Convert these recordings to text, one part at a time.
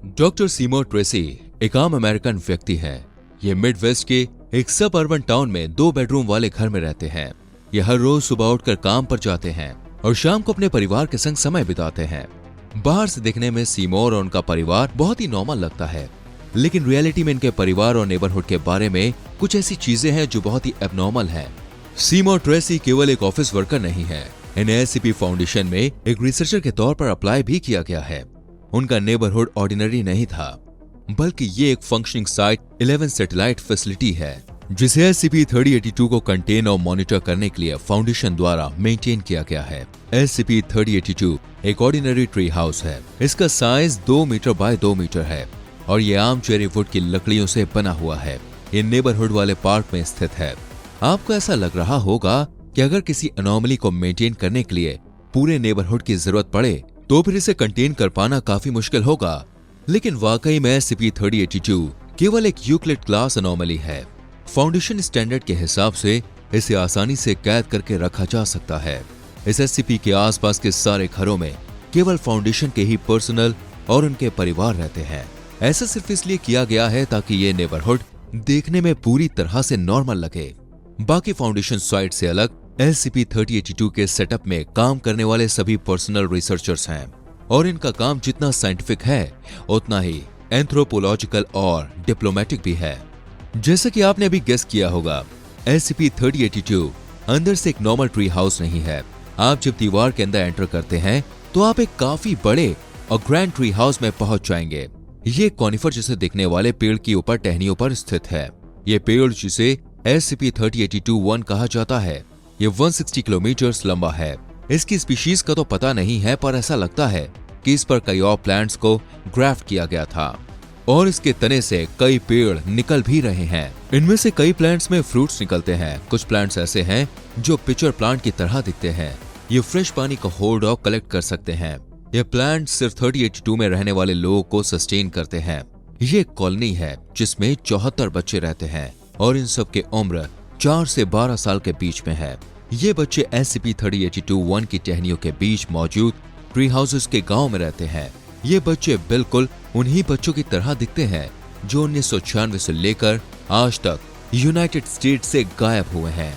Doctor Seymour Tracy एक आम American व्यक्ति हैं। ये मिडवेस्ट के एक सब अर्बन टाउन में 2 बेडरूम वाले घर में रहते हैं। ये हर रोज सुबह उठकर काम पर जाते हैं और शाम को अपने परिवार के संग समय बिताते हैं। बाहर से दिखने में सीमोर और उनका परिवार बहुत ही नॉर्मल लगता है, लेकिन रियलिटी में इनके परिवार और नेबरहुड के बारे में कुछ ऐसी चीजें हैं जो बहुत ही एबनॉर्मल हैं। सीमोर ट्रेसी केवल एक ऑफिस वर्कर नहीं है। इन्हें एससीपी फाउंडेशन में एक रिसर्चर के तौर पर अप्लाई भी किया गया है। उनका नेबरहुड ऑर्डिनरी नहीं था, बल्कि ये एक फंक्शनिंग साइट 11 सैटेलाइट फैसिलिटी है, जिसे SCP-3082 को कंटेन और मॉनिटर करने के लिए फाउंडेशन द्वारा मेंटेन किया गया है। SCP-3082 एक ऑर्डिनरी ट्री हाउस है। इसका साइज 2 मीटर बाय 2 मीटर है और ये आम चेरी वुड की लकड़ियों से बना हुआ है। ये नेबरहुड वाले पार्क में स्थित है। आपको ऐसा लग रहा होगा कि अगर किसी एनोमली को मेंटेन करने के लिए पूरे नेबरहुड की जरूरत पड़े तो फिर इसे कंटेन कर पाना काफी मुश्किल होगा, लेकिन वाकई में SCP-3082 केवल एक यूक्लिड क्लास एनोमली है। फाउंडेशन स्टैंडर्ड के हिसाब से इसे आसानी से कैद करके रखा जा सकता है। इस SCP के आसपास के सारे घरों में केवल फाउंडेशन के ही पर्सनल और उनके परिवार रहते हैं। ऐसा सिर्फ इसलिए किया गया है ताकि ये नेबरहुड देखने में पूरी तरह से नॉर्मल लगे। बाकी फाउंडेशन साइट से अलग SCP-3082 के सेटअप में काम करने वाले सभी पर्सनल रिसर्चर्स हैं और इनका काम जितना साइंटिफिक है उतना ही एंथ्रोपोलॉजिकल और डिप्लोमेटिक भी है। जैसा कि आपने अभी गेस किया होगा, SCP-3082 अंदर से एक नॉर्मल ट्री हाउस नहीं है। आप जब दीवार के अंदर एंटर करते हैं तो आप एक काफी बड़े और ग्रैंड ट्री हाउस में पहुंच जाएंगे। ये कॉनिफर जैसे दिखने वाले पेड़ की ऊपर टहनियों पर स्थित है। ये पेड़ जिसे SCP-3082-1 कहा जाता है, ये 160 किलोमीटर लंबा है। इसकी स्पीशीज का तो पता नहीं है, पर ऐसा लगता है कि इस पर कई और प्लांट्स को ग्राफ्ट किया गया था और इसके तने से कई पेड़ निकल भी रहे हैं। इनमें से कई प्लांट्स में फ्रूट्स निकलते हैं। कुछ प्लांट्स ऐसे हैं जो पिचर प्लांट की तरह दिखते हैं। ये फ्रेश पानी को होल्ड और कलेक्ट कर सकते हैं। ये प्लांट सिर्फ 3082 में रहने वाले लोगों को सस्टेन करते हैं। ये एक कॉलोनी है जिसमें 74 बच्चे रहते हैं और इन सब के उम्र 4 से 12 साल के बीच में है। ये बच्चे SCP-3082-1 की टहनियों के बीच मौजूद ट्री हाउसेस के गांव में रहते हैं। ये बच्चे बिल्कुल उन्हीं बच्चों की तरह दिखते हैं जो 1996 से लेकर आज तक यूनाइटेड स्टेट्स से गायब हुए हैं।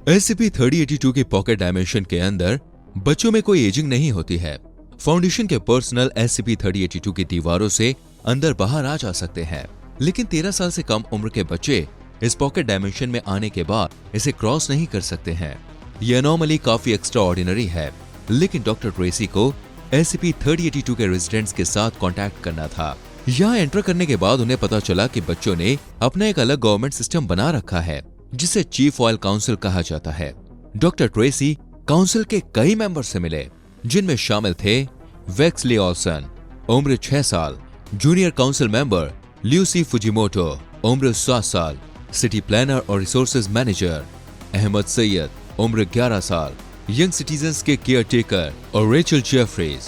SCP-3082 की पॉकेट डायमेंशन के अंदर बच्चों में कोई एजिंग नहीं होती है। फाउंडेशन के पर्सनल SCP-3082 की दीवारों से अंदर बाहर आ जा सकते हैं, लेकिन 13 साल से कम उम्र के बच्चे इस पॉकेट डायमेंशन में आने के बाद इसे क्रॉस नहीं कर सकते हैं। यह एनोमली काफी एक्स्ट्रा ऑर्डिनरी है, लेकिन डॉक्टर ट्रेसी को SCP-3082 के रेजिडेंट्स के साथ कांटेक्ट करना था। यहाँ एंटर करने के बाद उन्हें पता चला कि बच्चों ने अपना एक अलग गवर्नमेंट सिस्टम बना रखा है जिसे चीफ ऑयल काउंसिल कहा जाता है। डॉक्टर ट्रेसी काउंसिल के कई मेंबर से मिले, जिनमें शामिल थे वेक्सली ऑल्सन, उम्र 6 साल, junior council member Lucy Fujimoto, उम्र 7 साल, सिटी प्लानर और रिसोर्सेज मैनेजर अहमद सैयद, उम्र 11 साल, यंग सिटीजन्स के केयर टेकर और रेचल जेफरीज,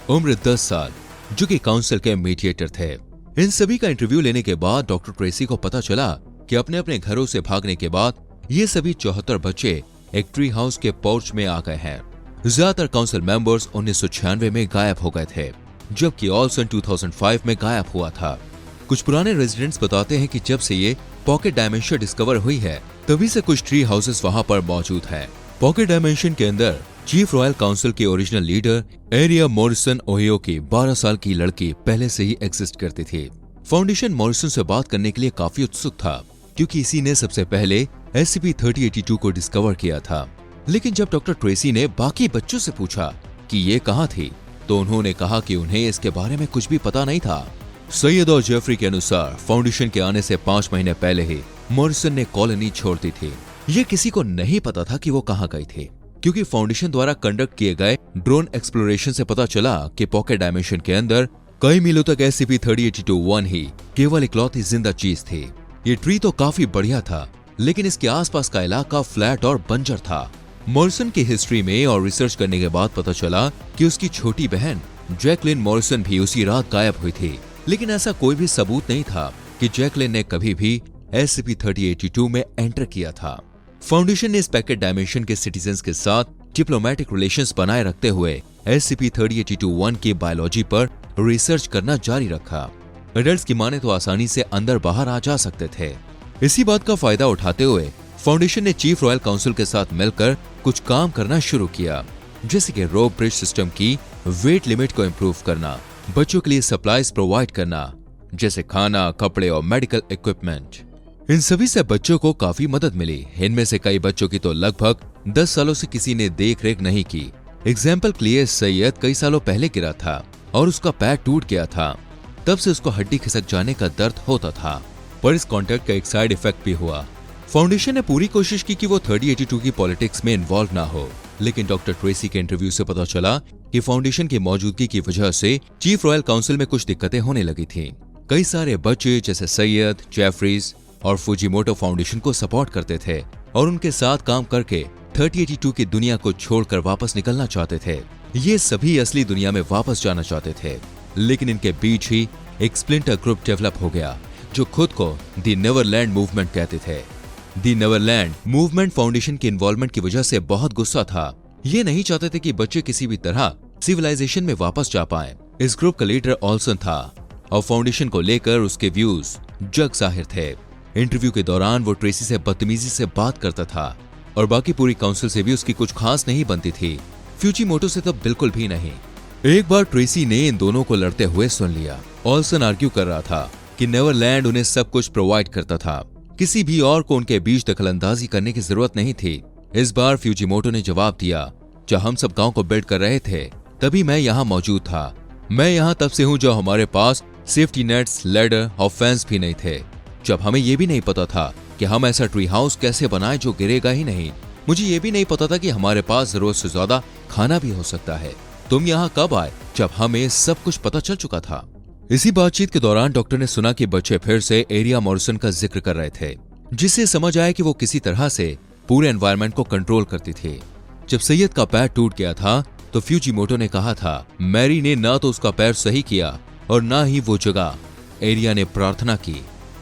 उम्र 10 साल, जो कि काउंसिल के मीडिएटर थे। इन सभी का इंटरव्यू लेने के बाद डॉक्टर ट्रेसी को पता चला कि अपने अपने घरों से भागने के बाद ये सभी 74 बच्चे एक ट्री हाउस के पोर्च में आ गए हैं। ज्यादातर काउंसिल मेंबर्स 1996 में गायब हो गए थे, जबकि ऑल्सन 2005 में गायब हुआ था। कुछ पुराने रेजिडेंट्स बताते हैं कि जब से ये पॉकेट डायमेंशन डिस्कवर हुई है, तभी से कुछ ट्री हाउसेस वहां पर मौजूद हैं। पॉकेट डायमेंशन के अंदर चीफ रॉयल काउंसिल के original leader area Morrison Ohio की 12 साल की लड़की पहले से ही एग्जिस्ट करती थी। फाउंडेशन मॉरिसन से बात करने के लिए काफी उत्सुक था, क्योंकि इसी ने सबसे पहले SCP-3082 को डिस्कवर किया था। लेकिन जब डॉक्टर ट्रेसी ने बाकी बच्चों से पूछा कि ये कहाँ थी, तो उन्होंने कहा कि उन्हें इसके बारे में कुछ भी पता नहीं था। सैयद और जेफरी के अनुसार फाउंडेशन के आने से 5 महीने पहले ही मॉरिसन ने कॉलोनी छोड़ दी थी। ये किसी को नहीं पता था कि वो कहाँ गई थी, क्योंकि फाउंडेशन द्वारा कंडक्ट किए गए ड्रोन एक्सप्लोरेशन से पता चला कि पॉकेट डायमेंशन के अंदर कई मीलों तक SCP-3082-1 ही केवल इकलौती जिंदा चीज थी। ये ट्री तो काफी बढ़िया था, लेकिन इसके आसपास का इलाका फ्लैट और बंजर था। मॉरिसन की हिस्ट्री में और रिसर्च करने के बाद पता चला कि उसकी छोटी बहन जैकलिन मॉरिसन भी उसी रात गायब हुई थी, लेकिन ऐसा कोई भी सबूत नहीं था कि जैकलिन ने कभी भी SCP-3082 में एंटर किया था। फाउंडेशन ने इस पैकेट डायमेंशन के सिटीजन्स के साथ डिप्लोमेटिक रिलेशंस बनाए रखते हुए SCP-3082-1 की बायोलॉजी पर रिसर्च करना जारी रखा। एडल्ट्स की माने तो आसानी से अंदर बाहर आ जा सकते थे। इसी बात का फायदा उठाते हुए फाउंडेशन ने चीफ रॉयल काउंसिल के साथ मिलकर कुछ काम करना शुरू किया, जैसे कि रोप ब्रिज सिस्टम की वेट लिमिट को इम्प्रूव करना, बच्चों के लिए सप्लाईज प्रोवाइड करना, जैसे खाना, कपड़े और मेडिकल इक्विपमेंट। इन सभी से बच्चों को काफी मदद मिली। इनमें से कई बच्चों की तो लगभग 10 सालों से किसी ने देख रेख नहीं की। एग्जाम्पल के लिए सैयद कई सालों पहले गिरा था और उसका पैर टूट गया था। तब से उसको हड्डी खिसक जाने का दर्द होता था, पर इस कॉन्टैक्ट का एक साइड इफेक्ट भी हुआ। फाउंडेशन ने पूरी कोशिश की कि वो 3082 की पॉलिटिक्स में इन्वॉल्व ना हो, लेकिन डॉक्टर ट्रेसी के इंटरव्यू से पता चला कि फाउंडेशन की मौजूदगी की वजह से चीफ रॉयल काउंसिल में कुछ दिक्कतें होने लगी थी। कई सारे बच्चे जैसे सैयद, जेफरीज और फुजीमोटो फाउंडेशन को सपोर्ट करते थे और उनके साथ काम करके 3082 की दुनिया को छोड़कर वापस निकलना चाहते थे। ये सभी असली दुनिया में वापस जाना चाहते थे, लेकिन इनके बीच ही एक स्प्लिंटर ग्रुप डेवलप हो गया जो खुद को दी नेवरलैंड मूवमेंट कहते थे। दी नेवरलैंड मूवमेंट फाउंडेशन की इन्वॉल्वमेंट की वजह से बहुत गुस्सा था। ये नहीं चाहते थे कि बच्चे किसी भी तरह सिविलाइजेशन में वापस जा पाए। इस ग्रुप का लीडर ऑल्सन था और फाउंडेशन को लेकर उसके व्यूज जग जाहिर थे। इंटरव्यू के दौरान वो ट्रेसी से बदतमीजी से बात करता था और बाकी पूरी काउंसिल से भी उसकी कुछ खास नहीं बनती थी। फुजीमोटो से तो बिल्कुल भी नहीं। एक बार ट्रेसी ने इन दोनों को लड़ते हुए सुन लिया। ऑल्सन आर्ग्यू कर रहा था कि नेवरलैंड उन्हें सब कुछ प्रोवाइड करता था, किसी भी और को उनके बीच दखलंदाजी करने की जरूरत नहीं थी। इस बार फुजीमोटो ने जवाब दिया, जब हम सब गांव को बिल्ड कर रहे थे तभी मैं यहाँ मौजूद था। मैं यहाँ तब से हूँ जब हमारे पास सेफ्टी नेट्स, लैडर और फेंस भी नहीं थे, जब हमें यह भी नहीं पता था कि हम ऐसा ट्री हाउस कैसे बनाएं जो गिरेगा ही नहीं। मुझे ये भी नहीं पता था कि हमारे पास जरूरत से ज्यादा खाना भी हो सकता है। तुम यहाँ कब आए जब हमें सब कुछ पता चल चुका था। इसी बातचीत के दौरान डॉक्टर ने सुना कि बच्चे फिर से एरिया मॉरिसन का जिक्र कर रहे थे, जिससे समझ आया कि वो किसी तरह से पूरे एनवायरनमेंट को कंट्रोल करती थी। जब सैयद का पैर टूट गया था तो फुजीमोटो ने कहा था, मैरी ने ना तो उसका पैर सही किया और ना ही वो जगह। एरिया ने प्रार्थना की,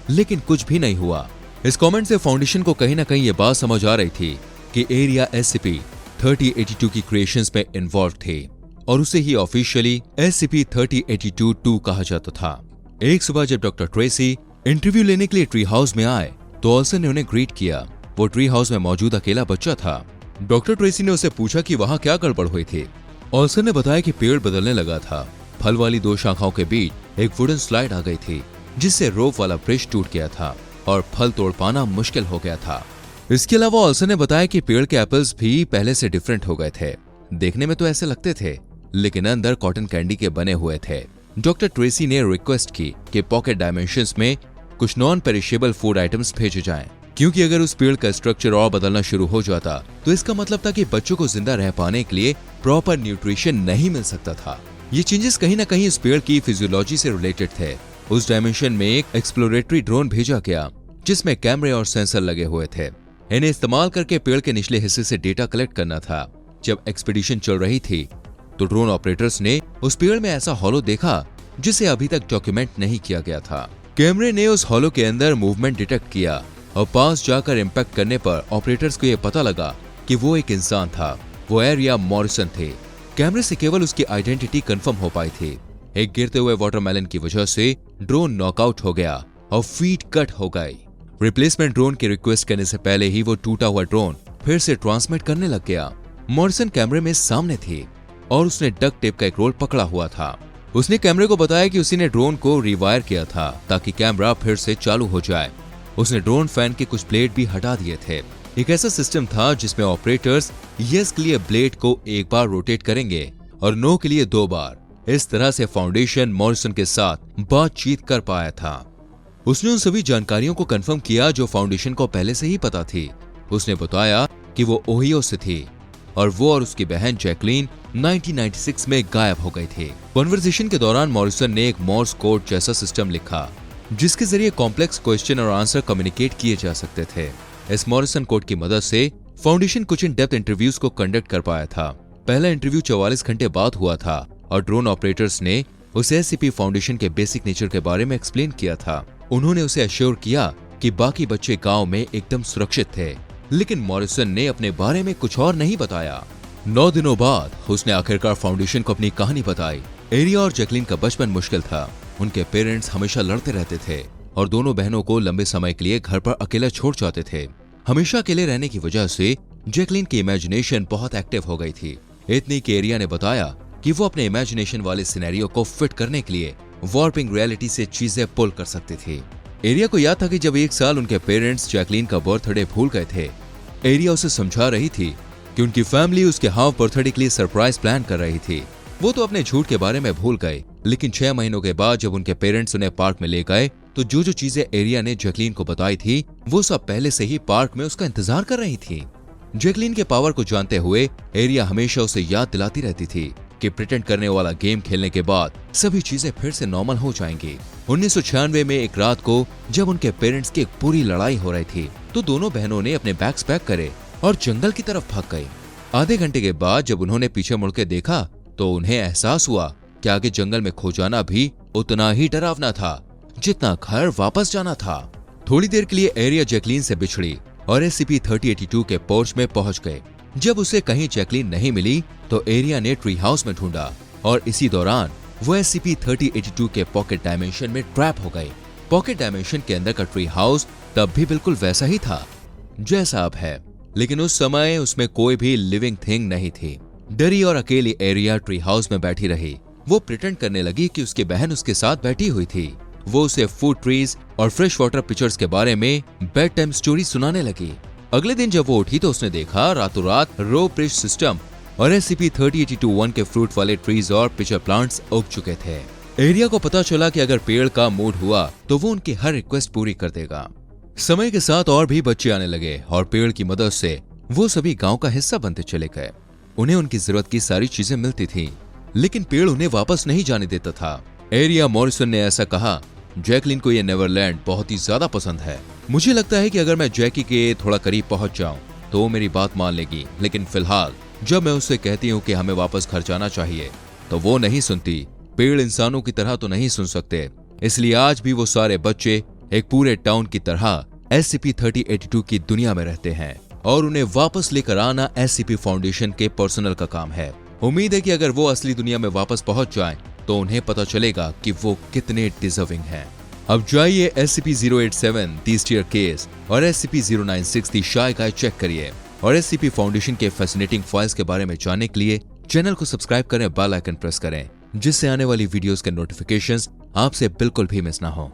लेकिन कुछ भी नहीं हुआ। इस कमेंट से फाउंडेशन को कहीं ना कहीं ये बात समझ आ रही थी कि एरिया SCP 3082 की क्रिएशंस में इन्वॉल्व थे और उसे ही ऑफिशियली SCP 3082-2 कहा जाता था। एक सुबह जब डॉक्टर ट्रेसी इंटरव्यू लेने के लिए ट्री हाउस में आए तो ऑल्सन ने उन्हें ग्रीट किया। वो ट्री हाउस में मौजूद अकेला बच्चा था। डॉक्टर ट्रेसी ने उसे पूछा कि वहां क्या गड़बड़ हुई थी। ऑल्सन ने बताया कि पेड़ बदलने लगा था। फल वाली 2 शाखाओं के बीच एक वुडन स्लाइड आ गई थी, जिससे रोप वाला ब्रिज टूट गया था और फल तोड़ पाना मुश्किल हो गया था। इसके अलावा ऑल्सन ने बताया कि पेड़ के एप्पल्स भी पहले से डिफरेंट हो गए थे। देखने में तो ऐसे लगते थे, लेकिन अंदर कॉटन कैंडी के बने हुए थे। डॉक्टर ट्रेसी ने रिक्वेस्ट की कि पॉकेट डायमेंशंस में कुछ नॉन पेरिशेबल फूड आइटम्स भेजे जाएं, क्योंकि अगर उस पेड़ का स्ट्रक्चर और बदलना शुरू हो जाता तो इसका मतलब था कि बच्चों को जिंदा रह पाने के लिए प्रॉपर न्यूट्रिशन नहीं मिल सकता था। ये चेंजेस कहीं ना कहीं इस पेड़ की फिजियोलॉजी से रिलेटेड थे। उस डायमेंशन में एक एक्सप्लोरेटरी ड्रोन भेजा गया जिसमें कैमरे और सेंसर लगे हुए थे। इन्हें इस्तेमाल करके पेड़ के निचले हिस्से से डेटा कलेक्ट करना था। जब एक्सपीडिशन चल रही थी तो ड्रोन ऑपरेटर्स ने उस पेड़ में ऐसा हॉलो देखा जिसे अभी तक डॉक्यूमेंट नहीं किया गया था। कैमरे ने उस हॉलो के अंदर मूवमेंट डिटेक्ट किया और पास जाकर इंपैक्ट करने पर ऑपरेटर्स को यह पता लगा कि वो एक इंसान था। वो एरिया मॉरिसन थे। कैमरे से केवल उसकी आइडेंटिटी कंफर्म हो पाई थी। एक गिरते हुए वाटरमेलन की वजह से ड्रोन नॉकआउट हो गया और फीट कट हो गई। रिप्लेसमेंट ड्रोन की रिक्वेस्ट करने से पहले ही वो टूटा हुआ ड्रोन फिर से ट्रांसमिट करने लग गया। मॉरिसन कैमरे में सामने थी और उसने डक टेप का एक रोल पकड़ा हुआ था। उसने कैमरे को बताया कि उसी ने ड्रोन को रिवायर किया था ताकि कैमरा फिर से चालू हो जाए। उसने ड्रोन फैन के कुछ ब्लेड भी हटा दिए थे। एक ऐसा सिस्टम था जिसमें ऑपरेटर्स यस के लिए ब्लेड को एक बार रोटेट करेंगे और नो के लिए 2 बार। इस तरह से फाउंडेशन मॉरिसन के साथ बातचीत कर पाया था। उसने उन सभी जानकारियों को कंफर्म किया जो फाउंडेशन को पहले से ही पता थी। उसने बताया कि वो ओहियो से थी और वो और उसकी बहन जैकलीन 1996 में गायब हो गई थी। कॉन्वर्सेशन के दौरान मॉरिसन ने एक मोर्स कोड जैसा सिस्टम लिखा जिसके जरिए कॉम्प्लेक्स क्वेश्चन और आंसर कम्युनिकेट किए जा सकते थे। इस मॉरिसन कोड की मदद से फाउंडेशन कुछ इन डेप्थ इंटरव्यूज को कंडक्ट कर पाया था। पहला इंटरव्यू 44 घंटे बाद हुआ था और ड्रोन ऑपरेटर्स ने उसे SCP फाउंडेशन के बेसिक नेचर के बारे में एक्सप्लेन किया था। उन्होंने उसे अश्योर किया कि बाकी बच्चे गांव में एकदम सुरक्षित थे, लेकिन मॉरिसन ने अपने बारे में कुछ और नहीं बताया। 9 दिनों बाद उसने आखिरकार फाउंडेशन को अपनी कहानी बताई। एरिया और जैकलीन का बचपन मुश्किल था। उनके पेरेंट्स हमेशा लड़ते रहते थे और दोनों बहनों को लंबे समय के लिए घर पर अकेला छोड़ जाते थे। हमेशा अकेले रहने की वजह से जैकलीन की इमेजिनेशन बहुत एक्टिव हो गई थी। इतनी कि एरिया ने बताया कि वो अपने इमेजिनेशन वाले सिनेरियो को फिट करने के लिए वार्पिंग रियलिटी से चीजें पुल कर सकती थी। एरिया को याद था कि जब एक साल उनके पेरेंट्स जैकलीन का बर्थडे भूल गए थे, एरिया उसे समझा रही थी कि उनकी फैमिली उसके हाफ बर्थडे के लिए सरप्राइज प्लान कर रही थी। वो तो अपने झूठ के बारे में भूल गए, लेकिन 6 महीनों के बाद जब उनके पेरेंट्स उन्हें पार्क में ले गए तो जो चीजें एरिया ने जैकलीन को बताई थी वो सब पहले से ही पार्क में उसका इंतजार कर रही थी। जैकलीन के पावर को जानते हुए एरिया हमेशा उसे याद दिलाती रहती थी कि प्रिटेंड करने वाला गेम खेलने के बाद सभी चीजें फिर से नॉर्मल हो जाएंगी। 1996 में एक रात को जब उनके पेरेंट्स की एक पूरी लड़ाई हो रही थी तो दोनों बहनों ने अपने बैग्स पैक करे और जंगल की तरफ भाग गई। आधे घंटे के बाद जब उन्होंने पीछे मुड़ के देखा तो उन्हें एहसास हुआ कि आगे जंगल में खो जाना भी उतना ही डरावना था जितना घर वापस जाना था। थोड़ी देर के लिए एरिया जैकलीन से बिछड़ी और SCP-3082 के पोर्च में पहुंच गए। जब उसे कहीं जैकलीन नहीं मिली तो एरिया ने ट्री हाउस में ढूंढा और इसी दौरान वो SCP-3082 के पॉकेट डायमेंशन में ट्रैप हो गए। पॉकेट डायमेंशन के अंदर का ट्री हाउस तब भी बिल्कुल वैसा ही था जैसा अब है, लेकिन उस समय उसमें कोई भी लिविंग थिंग नहीं थी। डरी और अकेली एरिया ट्री हाउस में बैठी रही। वो प्रिटेंड करने लगी कि उसकी बहन उसके साथ बैठी हुई थी। वो उसे फूड ट्रीज और फ्रेश वाटर पिक्चर्स के बारे में बेड टाइम स्टोरी सुनाने लगी। अगले दिन जब वो उठी तो उसने देखा रातों रात रो ब्रिज सिस्टम और SCP-3082-1 के फ्रूट वाले ट्रीज और पिक्चर प्लांट्स उग चुके थे। एरिया को पता चला कि अगर पेड़ का मूड हुआ तो वो उनकी हर रिक्वेस्ट पूरी कर देगा। समय के साथ और भी बच्चे आने लगे और पेड़ की मदद से वो सभी गांव का हिस्सा बनते चले गए। उन्हें उनकी जरूरत की सारी चीजें मिलती थी, लेकिन पेड़ उन्हें वापस नहीं जाने देता था। एरिया मॉरिसन ने ऐसा कहा, जैकलीन को ये नेवरलैंड बहुत ही ज्यादा पसंद है। मुझे लगता है कि अगर मैं जैकी के थोड़ा करीब पहुंच जाऊं तो वो मेरी बात मान लेगी, लेकिन फिलहाल जब मैं उससे कहती हूँ कि हमें वापस घर जाना चाहिए तो वो नहीं सुनती। पेड़ इंसानों की तरह तो नहीं सुन सकते, इसलिए आज भी वो सारे बच्चे एक पूरे टाउन की तरह SCP-3082 की दुनिया में रहते हैं और उन्हें वापस लेकर आना SCP फाउंडेशन के पर्सनल का काम है। उम्मीद है कि अगर वो असली दुनिया में वापस पहुंच जाएं तो उन्हें पता चलेगा कि वो कितने डिजर्विंग हैं। अब जाइए SCP-087 दी स्टीयर केस और SCP-096 दी शाय गाय चेक करिए और SCP फाउंडेशन के फैसिनेटिंग फाइल्स के बारे में जानने के लिए चैनल को सब्सक्राइब करें, बेल आइकन प्रेस करें, जिससे आने वाली वीडियोस के नोटिफिकेशंस आपसे बिल्कुल भी मिस ना हो।